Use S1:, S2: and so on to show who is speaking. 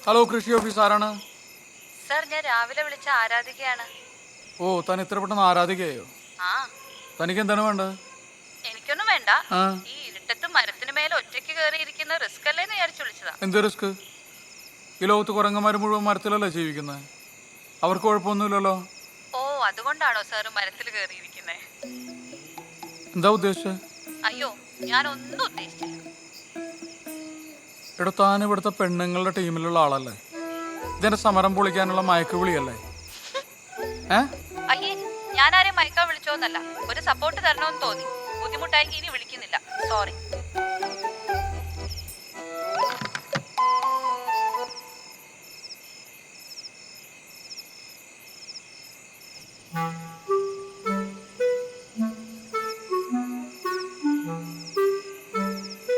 S1: Hello, കൃഷി office ആരാണ്?
S2: Sir, ഞാൻ രാവിലെ വിളിച്ച ആരാധികയാണ്.
S1: ഓ, താൻ ഇത്ര പെട്ടെന്ന് ആരാധികയോ?
S2: ആ,
S1: തനിക്ക് എന്താണ് വേണ്ടത്?
S2: എനിക്കൊന്നും വേണ്ട.
S1: ആ,
S2: ഈ ഇരുട്ടത്ത് മരത്തിന് മേലെ ഒറ്റയ്ക്ക് കയറിയിരിക്കുന്ന റിസ്ക് അല്ലേന്ന് വിചാരിച്ചു വിളിച്ചതാ.
S1: എന്ത് റിസ്ക്? ഈ ലോകത്ത് കുരങ്ങന്മാർ മുഴുവൻ മരത്തിലല്ലേ ജീവിക്കുന്നത്. അവർക്ക് കുഴപ്പമൊന്നുമില്ലല്ലോ.
S2: ഓ, അതുകൊണ്ടാണോ സാറ് മരത്തിൽ കയറിയിരിക്കുന്നത്?
S1: എന്താ ഉദ്ദേശിച്ചത്?
S2: അയ്യോ, ഞാനൊന്നും ഉദ്ദേശിച്ചില്ല.
S1: എടോ, താൻ ഇവിടുത്തെ പെണ്ണുങ്ങളുടെ ടീമിലുള്ള ആളല്ലേ? ഇതിന്റെ സമരം പൊളിക്കാനുള്ള മയക്കുവിളിയല്ലേ? ഏ
S2: അയ്യേ, ഞാൻ ആരെയും മയക്കാൻ വിളിച്ചോന്നല്ല. ഒരു സപ്പോർട്ട് തരണമെന്ന് തോന്നി. ബുദ്ധിമുട്ടായി ഇനി വിളിക്കുന്നില്ല. സോറി.